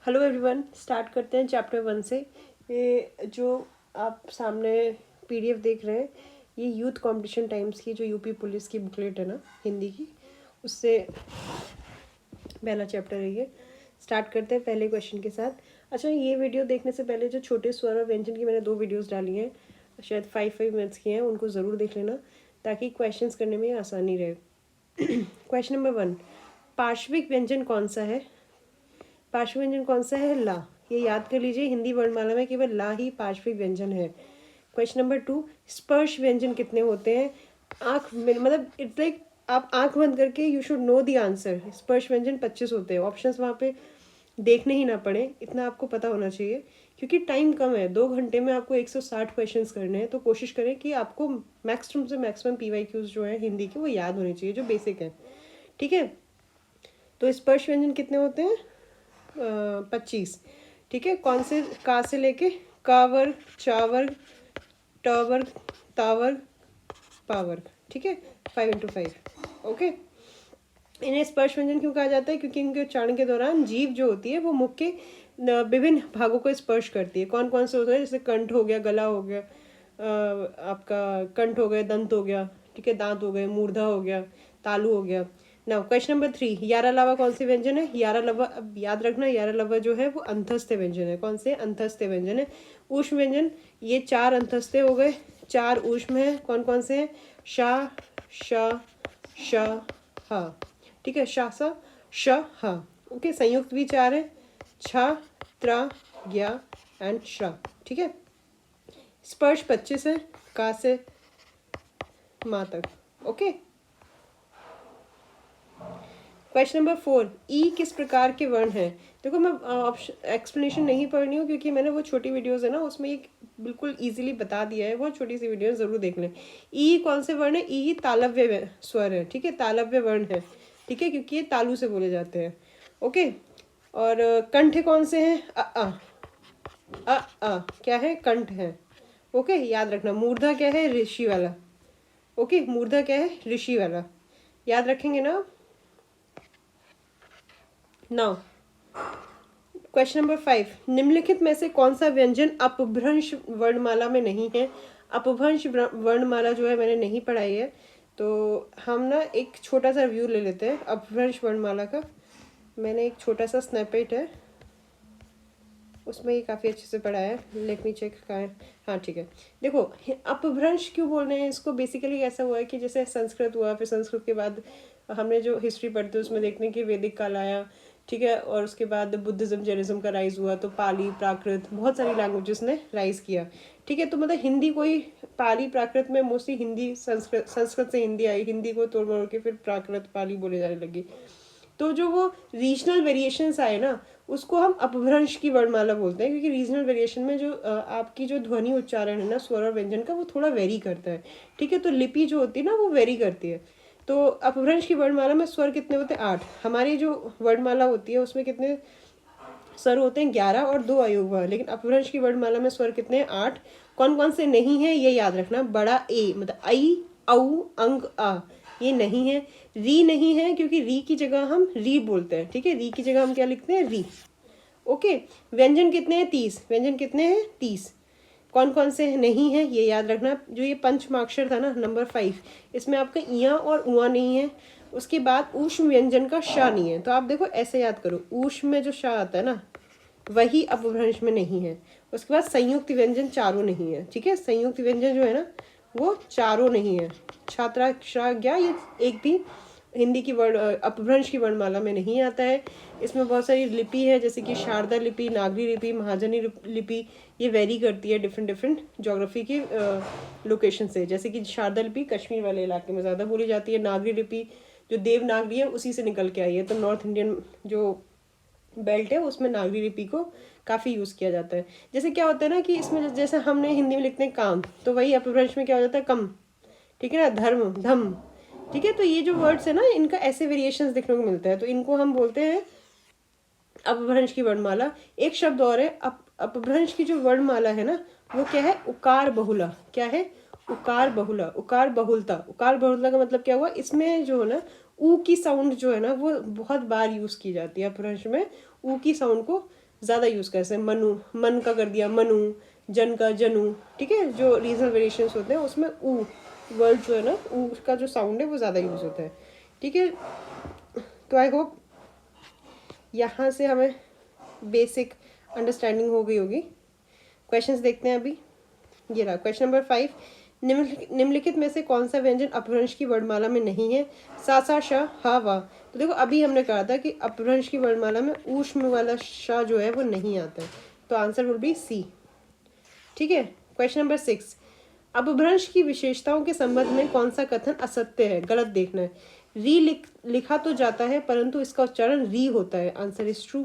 Hello everyone, start करते हैं chapter 1 से। ये जो आप सामने पीडीएफ देख रहे हैं, ये यूथ कंपटीशन टाइम्स की जो यूपी पुलिस की बुकलेट है ना हिंदी की, उससे पहला चैप्टर है ये। स्टार्ट करते हैं पहले क्वेश्चन के साथ। अच्छा, ये वीडियो देखने से पहले जो छोटे स्वर और व्यंजन की मैंने 2 वीडियोस डाली हैं, शायद 5 मिनट्स की हैं, उनको ज़रूर देख लेना ताकि क्वेश्चंस करने में आसानी रहे। क्वेश्चन नंबर 1, पार्श्विक व्यंजन कौन सा है? पार्श्विक व्यंजन कौन सा है? ला। ये याद कर लीजिए, हिंदी वर्णमाला में केवल ला ही पार्श्विक व्यंजन है। क्वेश्चन नंबर 2, स्पर्श व्यंजन कितने होते हैं? आंख में, मतलब इट्स लाइक आप आंख बंद करके you should know the answer. स्पर्श व्यंजन 25 होते हैं। ऑप्शंस वहाँ पे देखने ही ना पड़े, इतना आपको पता होना चाहिए क्योंकि टाइम कम है। 2 घंटे में आपको 160 क्वेश्चंस करने हैं, तो कोशिश करें कि आपको मैक्सिमम से मैक्सिमम PYQs जो है हिंदी के वो याद होने चाहिए, जो बेसिक है। ठीक है, तो स्पर्श व्यंजन कितने होते हैं? 25। ठीक है, कौन से? का से लेके का वर्ग, चा वर्ग, ट वर्ग, ता वर्ग, पा वर्ग। ठीक है, 5 × 5। ओके, इन्हें स्पर्श व्यंजन क्यों कहा जाता है? क्योंकि इनके उच्चारण के दौरान जीभ जो होती है वो मुख के विभिन्न भागों को स्पर्श करती है। कौन कौन से होते हैं? जैसे कंठ हो गया, गला हो गया, आपका कंठ हो गया, दंत हो गया, ठीक है, दांत हो गए, मूर्धा हो गया, तालु हो गया। नाउ क्वेश्चन नंबर 3, यारा लावा कौन से व्यंजन है? यारा लवा, अब याद रखना, यारा लवा जो है वो अंतस्थ व्यंजन है। कौन से? अंतस्थ व्यंजन है। ऊष्म व्यंजन, ये 4 अंतस्थ हो गए, 4 ऊष्म है। कौन कौन से हैं? शा, श, श, ह। ठीक है, शा, सा, श, ह। ओके, संयुक्त भी 4 है, छ, त्र, ज्ञ एंड श्र। ठीक है, स्पर्श 25 है, का से माँ तक। ओके, क्वेश्चन नंबर 4, ई किस प्रकार के वर्ण है? देखो, मैं एक्सप्लेनेशन नहीं पढ़ रही हूँ क्योंकि मैंने वो छोटी वीडियोस है ना, उसमें एक बिल्कुल इजीली बता दिया है। बहुत छोटी सी वीडियो, जरूर देख लें। ई कौन से वर्ण है? ई ही तालव्य स्वर है। ठीक है, तालव्य वर्ण है। ठीक है, क्योंकि ये तालु से बोले जाते हैं। ओके, और कंठ कौन से हैं? क्या है? कंठ है। ओके, याद रखना। मूर्धा क्या है? ऋषि वाला। ओके, मूर्धा क्या है? ऋषि वाला। याद रखेंगे ना? नाउ क्वेश्चन नंबर 5, निम्नलिखित में से कौन सा व्यंजन अपभ्रंश वर्णमाला में नहीं है? अपभ्रंश वर्णमाला जो है मैंने नहीं पढ़ाई है, तो हम ना एक छोटा सा व्यू ले लेते हैं अपभ्रंश वर्णमाला का। मैंने एक छोटा सा स्नैपेट है, उसमें ये काफ़ी अच्छे से पढ़ा है। लेट मी चेक कहाँ है। हाँ, ठीक है। देखो, अपभ्रंश क्यों बोल रहे हैं इसको? बेसिकली ऐसा हुआ है कि जैसे संस्कृत हुआ, फिर संस्कृत के बाद हमने जो हिस्ट्री पढ़ते हैं उसमें देखने की वैदिक काल आया। ठीक है, और उसके बाद बुद्धिज्म, जैनिज्म का राइज हुआ, तो पाली, प्राकृत, बहुत सारी लैंग्वेजेस ने राइज किया। ठीक है, तो मतलब हिंदी कोई पाली प्राकृत में मोस्टली हिंदी, संस्कृत से हिंदी आई, हिंदी को तोड़ मोड़ के फिर प्राकृत, पाली बोले जाने लगी। तो जो वो रीजनल वेरिएशंस आए ना, उसको हम अपभ्रंश की वर्णमाला बोलते हैं, क्योंकि रीजनल वेरिएशन में जो आपकी जो ध्वनि उच्चारण है ना स्वर और व्यंजन का, वो थोड़ा वेरी करता है। ठीक है, तो लिपि जो होती है ना वो वेरी करती है। तो अपभ्रंश की वर्णमाला में स्वर कितने होते हैं? 8। हमारी जो वर्णमाला होती है उसमें कितने स्वर होते हैं? 11 और 2 अयोगवा। लेकिन अपभ्रंश की वर्णमाला में स्वर कितने हैं? 8। कौन कौन से नहीं है ये याद रखना। बड़ा ए, मतलब आई, औ, अंग, आ, ये नहीं है। री नहीं है क्योंकि री की जगह हम री बोलते हैं। ठीक है, री की जगह हम क्या लिखते हैं? री। ओके, व्यंजन कितने हैं? 30। व्यंजन कितने हैं? 30। कौन कौन से नहीं है ये याद रखना। जो ये पंचमाक्षर था ना, नंबर 5, इसमें आपका इया और उआ नहीं है। उसके बाद ऊष्म व्यंजन का शा नहीं है। तो आप देखो ऐसे याद करो, ऊष्म में जो शा आता है ना, वही अपभ्रंश में नहीं है। उसके बाद संयुक्त व्यंजन चारों नहीं है। ठीक है, संयुक्त व्यंजन जो है ना वो चारों नहीं है। छात्रा, क्षरा, ज्ञा, ये एक भी हिंदी की वर्ण अपभ्रंश की वर्णमाला में नहीं आता है। इसमें बहुत सारी लिपि है, जैसे कि शारदा लिपि, नागरी लिपि, महाजनी लिपि। ये वेरी करती है डिफरेंट डिफरेंट जोग्राफी की लोकेशन से। जैसे कि शारदा लिपि कश्मीर वाले इलाके में ज़्यादा बोली जाती है। नागरी लिपि जो देवनागरी है उसी से निकल के आई है, तो नॉर्थ इंडियन जो बेल्ट है उसमें नागरी लिपि को काफ़ी यूज़ किया जाता है। जैसे क्या होता है ना कि इसमें जैसे हमने हिंदी में लिखते हैं काम, तो वही अपभ्रंश में क्या हो जाता है? कम। ठीक है ना, धर्म, धम। ठीक है, तो ये जो वर्ड्स है ना, इनका ऐसे वेरिएशंस देखने को मिलता है, तो इनको हम बोलते हैं अपभ्रंश की वर्णमाला। एक शब्द और है, अपभ्रंश की जो वर्णमाला है ना वो क्या है? उकार बहुला। क्या है? उकार बहुला, उकार बहुलता। उकार बहुलता का मतलब क्या हुआ? इसमें जो है ना ऊ की साउंड जो है ना वो बहुत बार यूज की जाती है अपभ्रंश में। ऊ की साउंड को ज़्यादा यूज़ करते हैं। मनु, मन का कर दिया मनु, जन का जनू, ठीक है। जो रीजनल वेरिएशंस होते हैं उसमें ऊ वर्ड जो है ना, ऊ का जो साउंड है वो ज़्यादा यूज़ होता है, ठीक है। तो आई होप यहाँ से हमें बेसिक अंडरस्टैंडिंग हो गई होगी। क्वेश्चंस देखते हैं अभी। ये रहा क्वेश्चन नंबर 5, निम्नलिखित में से कौन सा व्यंजन अपभ्रंश की वर्णमाला में नहीं है? सा सा श हा वा। तो देखो अभी हमने कहा था कि अपभ्रंश की वर्णमाला में ऊष्म वाला श जो है वो नहीं आता है, तो आंसर विल बी सी, ठीक है। क्वेश्चन नंबर 6, अपभ्रंश की विशेषताओं के संबंध में कौन सा कथन असत्य है? गलत देखना है। री लिखा तो जाता है परंतु इसका उच्चारण री होता है, आंसर इज ट्रू,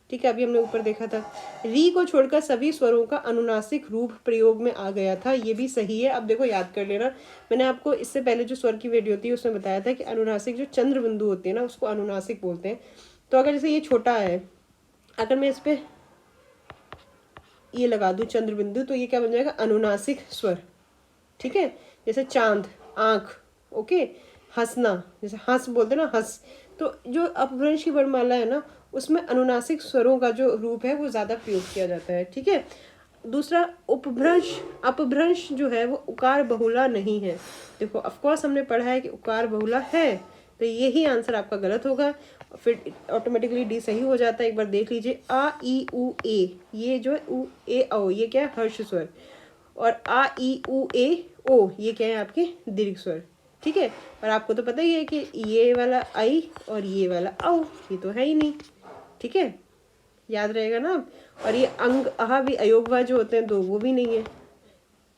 ठीक है। अभी हमने ऊपर देखा था री को छोड़कर सभी स्वरों का अनुनासिक रूप प्रयोग में आ गया था, ये भी सही है। अब देखो याद कर लेना, मैंने आपको इससे पहले जो स्वर की वीडियो थी उसमें बताया था कि अनुनासिक जो चंद्र बिंदु होते हैं ना उसको अनुनासिक बोलते हैं। तो अगर जैसे ये छोटा है, अगर मैं इस पर ये लगा दूं चंद्र बिंदु, तो ये क्या बन जाएगा? अनुनासिक स्वर, ठीक है। जैसे चांद, आंख, ओके। हंसना, जैसे हंस बोलते हैं ना, हंस। तो जो अपभ्रंश की वर्णमाला है ना उसमें अनुनासिक स्वरों का जो रूप है वो ज़्यादा प्रयोग किया जाता है, ठीक है। दूसरा, उपभ्रंश अपभ्रंश जो है वो उकार बहुला नहीं है। देखो ऑफकोर्स हमने पढ़ा है कि उकार बहुला है, तो यही आंसर आपका गलत होगा। फिर ऑटोमेटिकली डी सही हो जाता है। एक बार देख लीजिए, आ ई उ ए, ये जो है उ ए औ, ये क्या है? हर्ष स्वर। और आ ई उ ए ओ, ये क्या है? आपके दीर्घ स्वर, ठीक है। और आपको तो पता ही है कि ये वाला आई और ये वाला औ, ये तो है ही नहीं, ठीक है, याद रहेगा ना। और ये अंग आहा भी अयोगवा जो होते हैं दो, वो भी नहीं है,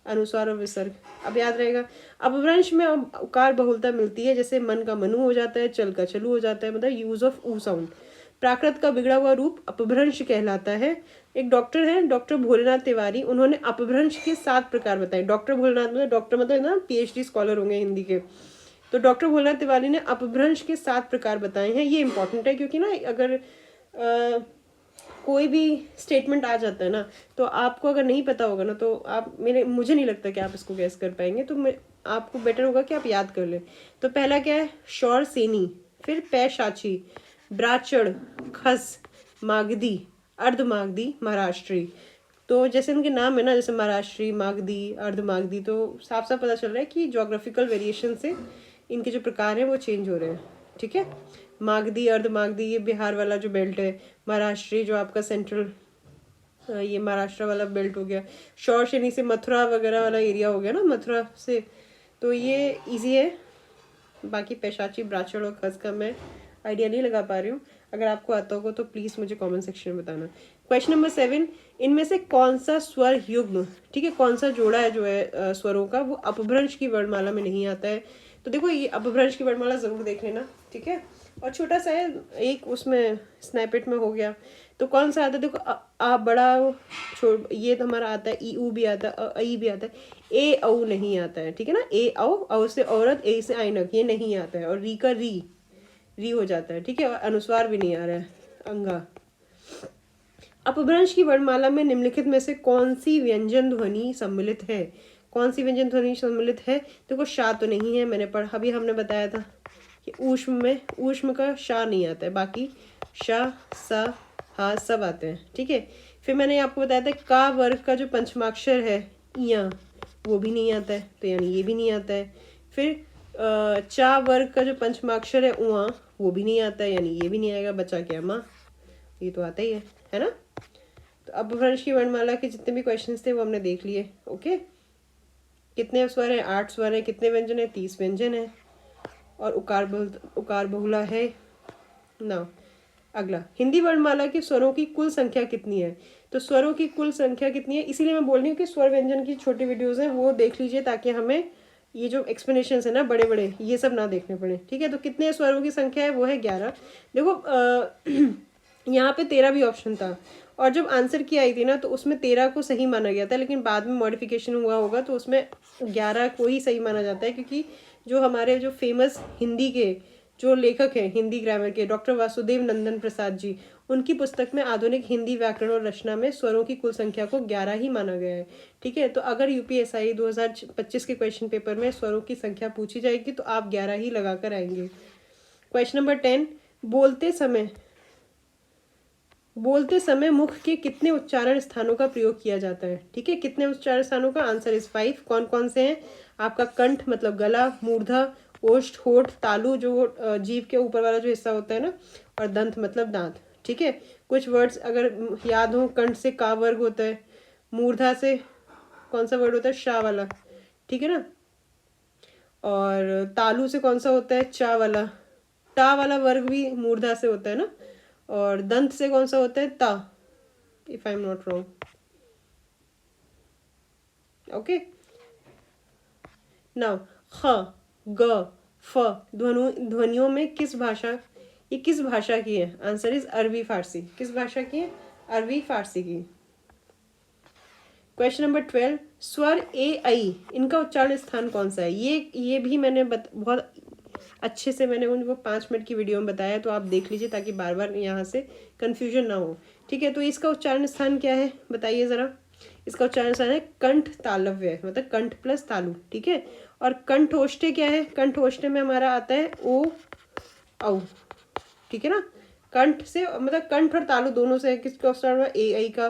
अनुस्वार और विसर्ग, अब याद रहेगा। अपभ्रंश में उकार बहुलता मिलती है, जैसे मन का मनु हो जाता है, चल का चलू हो जाता है, मतलब यूज ऑफ ऊ साउंड। प्राकृत का बिगड़ा हुआ रूप अपभ्रंश कहलाता है। एक डॉक्टर है, डॉक्टर भोलेनाथ तिवारी, उन्होंने अपभ्रंश के 7 प्रकार बताए। डॉक्टर भोलेनाथ मतलब डॉक्टर मतलब ना PhD स्कॉलर होंगे हिंदी के। तो डॉक्टर भोलेनाथ तिवारी ने अपभ्रंश के 7 प्रकार बताए हैं। ये इंपॉर्टेंट है क्योंकि ना अगर कोई भी स्टेटमेंट आ जाता है ना, तो आपको अगर नहीं पता होगा ना तो आप मुझे नहीं लगता कि आप इसको गैस कर पाएंगे। तो आपको बेटर होगा कि आप याद कर लें। तो पहला क्या है? शौर सेनी, फिर पैशाची, ब्राचड़, खस, मागधी, अर्धमागधी, महाराष्ट्री। तो जैसे इनके नाम है ना, जैसे महाराष्ट्री, मागधी, अर्धमागधी, तो साफ साफ पता चल रहा है कि ज्योग्राफिकल वेरिएशन से इनके जो प्रकार हैं वो चेंज हो रहे हैं, ठीक है। मागधी, अर्धमागधी ये बिहार वाला जो बेल्ट है, महाराष्ट्री जो आपका सेंट्रल ये महाराष्ट्र वाला बेल्ट हो गया, शौर शनि से मथुरा वगैरह वाला एरिया हो गया ना, मथुरा से, तो ये इजी है। बाकी पैशाची, ब्राचड़ और खस का मैं आइडिया नहीं लगा पा रही हूँ। अगर आपको आता होगा तो प्लीज़ मुझे कमेंट सेक्शन में बताना। क्वेश्चन नंबर 7, इनमें से कौन सा स्वर युग्म, ठीक है, कौन सा जोड़ा है जो है स्वरों का, वो अपभ्रंश की वर्णमाला में नहीं आता है? तो देखो ये अपभ्रंश की वर्णमाला ज़रूर देख लेना, ठीक है। और छोटा सा है एक, उसमें स्नैपेट में हो गया। तो कौन सा आता है? देखो आ बड़ा छोड़, ये तो हमारा आता है, ई ऊ भी आता है, आई भी आता है, ए औ नहीं आता है, ठीक है ना। ए औ से औरत, ए से ऐनक, ये नहीं आता है। और री का री हो जाता है, ठीक है। और अनुस्वार भी नहीं आ रहा है, अंगा। अपभ्रंश की वर्णमाला में निम्नलिखित में से कौन सी व्यंजन ध्वनि सम्मिलित है? कौन सी व्यंजन ध्वनि सम्मिलित है? देखो शा तो नहीं है, मैंने पढ़ा, अभी हमने बताया था कि ऊष्म में ऊष्म का शा नहीं आता है, बाकी शा, सा, हा सब आते हैं, ठीक है। फिर मैंने आपको बताया था का वर्ग का जो पंचमाक्षर है इया, वो भी नहीं आता है, तो यानी ये भी नहीं आता है। फिर चा वर्ग का जो पंचमाक्षर है उआ, वो भी नहीं आता है, यानी ये भी नहीं आएगा। बचा क्या? माँ, ये तो आता ही है ना। तो अपभ्रंश की वर्णमाला के जितने भी क्वेश्चंस थे वो हमने देख लिए, ओके। कितने स्वर है? 8 स्वर है। कितने व्यंजन है? 30 व्यंजन है। और उकार बहुला है ना। अगला, हिंदी वर्णमाला के स्वरों की कुल संख्या कितनी है? तो स्वरों की कुल संख्या कितनी है, इसीलिए मैं बोल रही हूँ कि स्वर व्यंजन की छोटी वीडियोस हैं वो देख लीजिए, ताकि हमें ये जो एक्सप्लेनेशन है ना बड़े बड़े, ये सब ना देखने पड़े, ठीक है। तो कितने स्वरों की संख्या है? वो है 11। देखो यहाँ पे 13 भी ऑप्शन था, और जब आंसर की आई थी ना तो उसमें 13 को सही माना गया था, लेकिन बाद में मॉडिफिकेशन हुआ होगा तो उसमें 11 को ही सही माना जाता है, क्योंकि जो हमारे जो फेमस हिंदी के जो लेखक हैं हिंदी ग्रामर के, डॉक्टर वासुदेव नंदन प्रसाद जी, उनकी पुस्तक में आधुनिक हिंदी व्याकरण और रचना में स्वरों की कुल संख्या को 11 ही माना गया है, ठीक है। तो अगर UPSI 2025 के क्वेश्चन पेपर में स्वरों की संख्या पूछी जाएगी तो आप 11 ही लगा कर आएंगे। क्वेश्चन नंबर 10, बोलते समय बोलते समय मुख के कितने उच्चारण स्थानों का प्रयोग किया जाता है? ठीक है, कितने उच्चारण स्थानों का? Answer is 5। कौन कौन से हैं? आपका कंठ मतलब गला, मूर्धा, ओष्ठ, होठ, तालु जो जीभ के ऊपर वाला जो हिस्सा होता है ना, और दंत मतलब दांत। ठीक है, कुछ वर्ड्स अगर याद हो, कंठ से का वर्ग होता है, मूर्धा से कौन सा वर्ड होता है? शा वाला। ठीक है ना, और तालु से कौन सा होता है? चा वाला। टा वाला वर्ग भी मूर्धा से होता है ना, और दंत से कौन सा होता है? ता, if I am not wrong. Okay, now ख, ग, फ ध्वनियों में किस भाषा, ये किस भाषा की है? आंसर इज अरबी फारसी। किस भाषा की है? अरबी फारसी की। क्वेश्चन नंबर 12, स्वर ए आई इनका उच्चारण स्थान कौन सा है? ये भी मैंने बहुत अच्छे से मैंने उनको 5 मिनट की वीडियो में बताया, तो आप देख लीजिए ताकि बार बार यहाँ से कन्फ्यूजन ना हो। ठीक है, तो इसका उच्चारण स्थान क्या है बताइए ज़रा। इसका उच्चारण स्थान है कंठ तालव्य, मतलब कंठ प्लस तालु। ठीक है, और कंठोष्ठे क्या है? कंठोष्ठे में हमारा आता है ओ औ। ठीक है ना, कंठ से मतलब कंठ और तालु दोनों से किसका उच्चारण हुआ? ए आई का।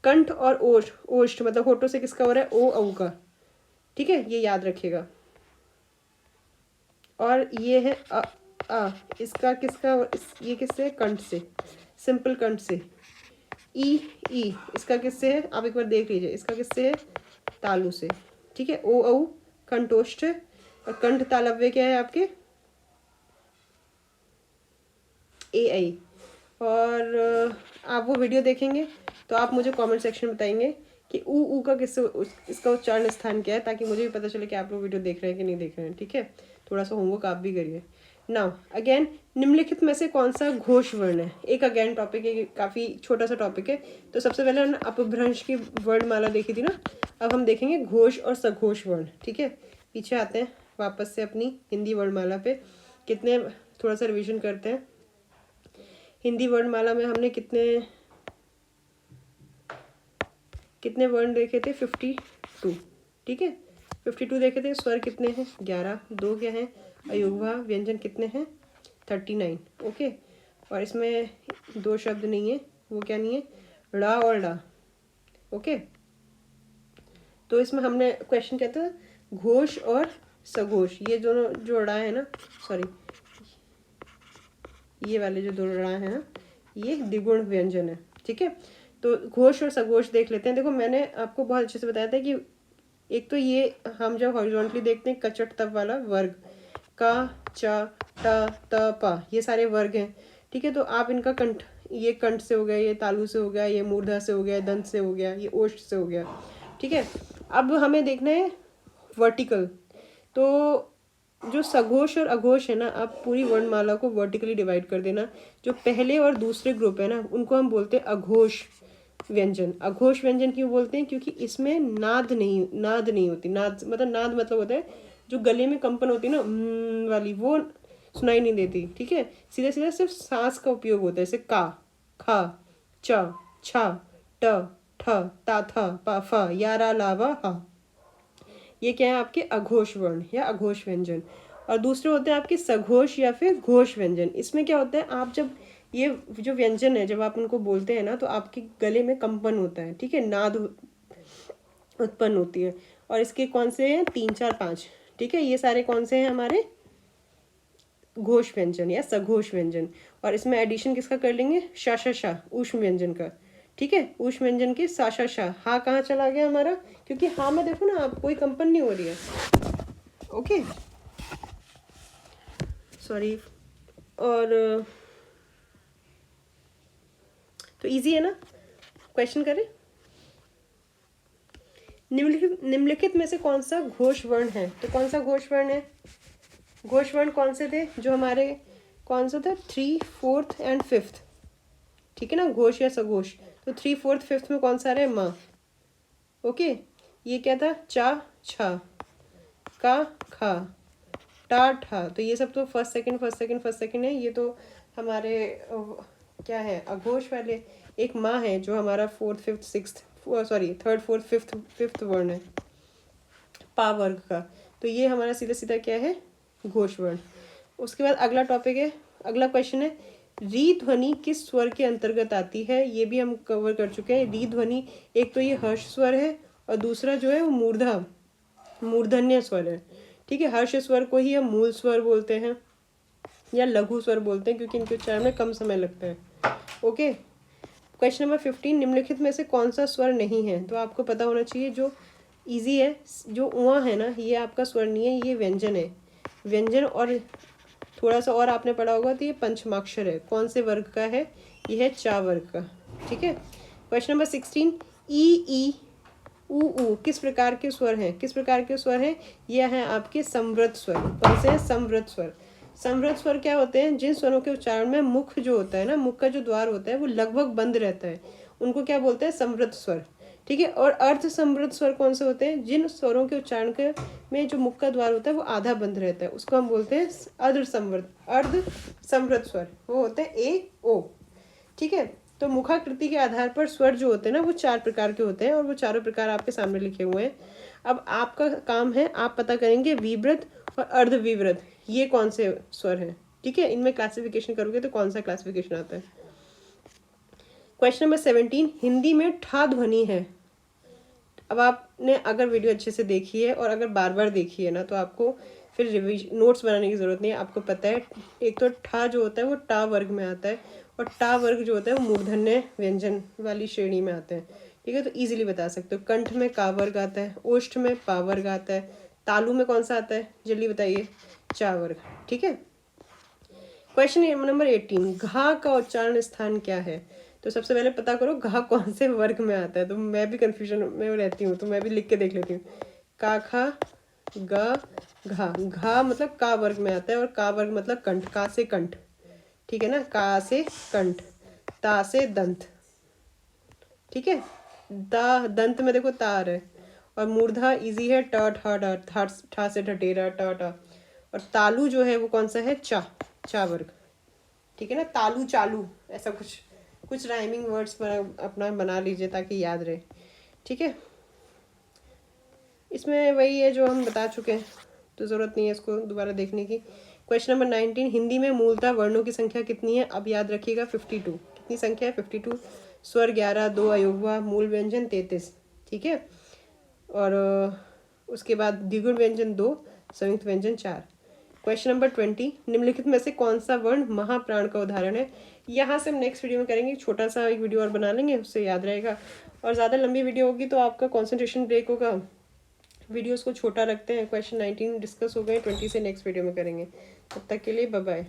कंठ और ओष्ठ, ओष्ठ मतलब होठों से किसका हो रहा है? ओ औ का। ठीक है, ये याद रखिएगा। और ये है अ, इसका किसका? ये किससे? कंठ से, सिंपल कंठ से। ई ई इसका किससे है? आप एक बार देख लीजिए, इसका किससे है? तालु से। ठीक है, ओ औ कंठोष्ठ, और कंठ तालव्य क्या है आपके? ए आई। और आप वो वीडियो देखेंगे तो आप मुझे कमेंट सेक्शन में बताएंगे कि ऊ का किससे इसका उच्चारण स्थान क्या है, ताकि मुझे भी पता चले कि आप लोग वीडियो देख रहे हैं कि नहीं देख रहे हैं। ठीक है, थोड़ा सा होमवर्क आप भी करिए। नाउ अगेन, निम्नलिखित में से कौन सा घोष वर्ण है? एक अगेन टॉपिक है, काफ़ी छोटा सा टॉपिक है। तो सबसे पहले हमने अपभ्रंश की वर्णमाला देखी थी ना, अब हम देखेंगे घोष और सघोष वर्ण। ठीक है, पीछे आते हैं वापस से अपनी हिंदी वर्णमाला पे, कितने थोड़ा सा रिविजन करते हैं। हिंदी वर्णमाला में हमने कितने वर्ण देखे थे? 52। ठीक है, 52 देखे थे। स्वर कितने हैं? 11। दो क्या हैं? अयोगभाव व्यंजन कितने हैं? 39। ओके, और इसमें दो शब्द नहीं है, वो क्या नहीं है? ड़ा और ला। ओके, तो इसमें हमने क्वेश्चन क्या था? घोष और सघोष, ये दोनों जो ड़ा है ना, सॉरी ये वाले जो दो ड़ा है ना, ये द्विगुण व्यंजन है। ठीक है, तो घोष और सघोष देख लेते हैं। देखो मैंने आपको बहुत अच्छे से बताया था कि एक तो ये हम जब हॉरिजॉन्टली देखते हैं कचट तप वाला वर्ग, का, च, ट, त, प, ये सारे वर्ग हैं। ठीक है, तो आप इनका कंठ, ये कंठ से हो गया, ये तालु से हो गया, ये मूर्धा से हो गया, दंत से हो गया, ये ओष्ठ से हो गया। ठीक है, अब हमें देखना है वर्टिकल। तो जो सघोष और अघोष है ना, आप पूरी वर्णमाला को वर्टिकली डिवाइड कर देना। जो पहले और दूसरे ग्रुप है ना, उनको हम बोलते हैं अघोष व्यंजन। अघोष व्यंजन क्यों बोलते हैं? क्योंकि इसमें नाद नहीं होती। नाद मतलब होता है जो गले में कंपन होती है ना, वाली, वो सुनाई नहीं देती। ठीक है, सीधा सीधा सिर्फ सांस का उपयोग होता है, जैसे का, खा, च, छा, ट, ठ, ता, थ, प, फ, या, रा, ला, वा, हा। ये क्या है? आपके अघोष वर्ण या अघोष व्यंजन। और दूसरे होते हैं आपके सघोष या फिर घोष व्यंजन। इसमें क्या होता है, आप जब ये जो व्यंजन है जब आप उनको बोलते हैं ना, तो आपके गले में कंपन होता है। ठीक है, नाद उत्पन्न होती है। और इसके कौन से हैं? 3, 4, 5। ठीक है, ये सारे कौन से हैं? हमारे घोष व्यंजन या सघोष व्यंजन। और इसमें एडिशन किसका कर लेंगे? शा शा शा, ऊष्म व्यंजन का। ठीक है, ऊष्म व्यंजन के सा शा शा। हा कहाँ चला गया हमारा? क्योंकि हा में देखो ना आप, कोई कंपन नहीं हो रही है। Okay, sorry. और तो इजी है ना? क्वेश्चन करें। निम्नलिखित में से कौन सा घोष वर्ण है? तो कौन सा घोष वर्ण है? घोष वर्ण कौन से थे जो हमारे? कौन सा था? 3, 4 एंड 5। ठीक है ना, घोष या सघोष। तो 3, 4, 5 में कौन सा आ रहा है? माँ। ओके, ये क्या था? चा, छा, का, खा, टा, ठा। तो ये सब तो फर्स्ट सेकंड है। ये तो हमारे क्या है? अघोष वाले। एक माँ है जो हमारा 4th, 5th, 6th, sorry 3rd, 4th, 5th वर्ण है, पा वर्ग का। तो ये हमारा सीधा सीधा क्या है? घोष वर्ण। उसके बाद अगला टॉपिक है, अगला क्वेश्चन है, री ध्वनि किस स्वर के अंतर्गत आती है, ये भी हम कवर कर चुके हैं। री ध्वनि, एक तो ये हर्ष स्वर है और दूसरा जो है वो मूर्धन्य स्वर है। ठीक है, हर्ष स्वर को ही हम मूल स्वर बोलते हैं या लघु स्वर बोलते हैं, क्योंकि इनके उच्चारण में कम समय लगता है। ओके, क्वेश्चन नंबर 15, निम्नलिखित में से कौन सा स्वर नहीं है? तो आपको पता होना चाहिए, जो इजी है, जो उआ है ना, ये आपका स्वर नहीं है, ये व्यंजन है। व्यंजन, और थोड़ा सा और आपने पढ़ा होगा तो ये पंचमाक्षर है। कौन से वर्ग का है? ये है चा वर्ग का। ठीक है, क्वेश्चन नंबर 16, ई ऊ किस प्रकार के स्वर हैं? किस प्रकार के स्वर हैं? यह है आपके समवृत स्वर। कौन से हैं? समवृत स्वर। समवृत स्वर क्या होते हैं? जिन स्वरों के उच्चारण में मुख जो होता है ना, मुख का जो द्वार होता है वो लगभग बंद रहता है, उनको क्या बोलते हैं? समवृत स्वर। ठीक है, और अर्ध समवृत स्वर कौन से होते हैं? जिन स्वरों के उच्चारण के में जो मुख का द्वार होता है वो आधा बंद रहता है, उसको हम बोलते हैं अर्ध समवृत स्वर। वो होते हैं ए ओ। ठीक है, तो मुखाकृति के आधार पर स्वर जो होते हैं ना, वो 4 प्रकार के होते हैं, और वो चारों प्रकार आपके सामने लिखे हुए हैं। अब आपका काम है, आप पता करेंगे विवृत और अर्धविवृत ये कौन से स्वर हैं। ठीक है, इनमें क्लासिफिकेशन करोगे तो कौन सा क्लासिफिकेशन आता है। क्वेश्चन नंबर 17, हिंदी में ठा ध्वनि है। अब आपने अगर वीडियो अच्छे से देखी है और अगर बार बार देखी है ना, तो आपको फिर नोट्स बनाने की ज़रूरत नहीं है। आपको पता है, एक तो ठा जो होता है वो टा वर्ग में आता है, और टा वर्ग जो होता है वो मूर्धन्य व्यंजन वाली श्रेणी में आता है। ठीक है, तो इजीली बता सकते हो। कंठ में का वर्ग आता है, ओष्ठ में पा वर्ग आता है, तालु में कौन सा आता है? जल्दी बताइए। चा वर्ग। ठीक है, क्वेश्चन नंबर 18, घा का उच्चारण स्थान क्या है? तो सबसे पहले पता करो घा कौन से वर्ग में आता है। तो मैं भी कंफ्यूजन में रहती हूँ, तो मैं भी लिख के देख लेती हूँ। का खा ग घा, घा मतलब का वर्ग में आता है, और का वर्ग मतलब कंठ, का से कंठ। ठीक है ना, का से कंठ, ता से दंत। ठीक है, दा दंत में देखो तार है, और मूर्धा इजी है, ट ठा डा, ठा से ठटेरा टा टा। और तालु जो है वो कौन सा है? चा वर्ग। ठीक है ना, तालु चालू, ऐसा कुछ राइमिंग वर्ड्स अपना बना लीजिए ताकि याद रहे। ठीक है, इसमें वही है जो हम बता चुके हैं, तो ज़रूरत नहीं है इसको दोबारा देखने की। क्वेश्चन नंबर 19, हिंदी में मूलतः वर्णों की संख्या कितनी है? अब याद रखिएगा 52। कितनी संख्या है? 52। स्वर 11, 2 अयोगवा, मूल व्यंजन 33। ठीक है, और उसके बाद द्विगुण व्यंजन 2, संयुक्त व्यंजन 4। क्वेश्चन नंबर 20, निम्नलिखित में से कौन सा वर्ण महाप्राण का उदाहरण है? यहाँ से हम नेक्स्ट वीडियो में करेंगे, छोटा सा एक वीडियो और बना लेंगे, उससे याद रहेगा। और ज़्यादा लंबी वीडियो होगी तो आपका कॉन्सेंट्रेशन ब्रेक होगा। वीडियोस को छोटा रखते हैं। क्वेश्चन 19 डिस्कस हो गए, 20 से नेक्स्ट वीडियो में करेंगे। तब तक के लिए बाय बाय।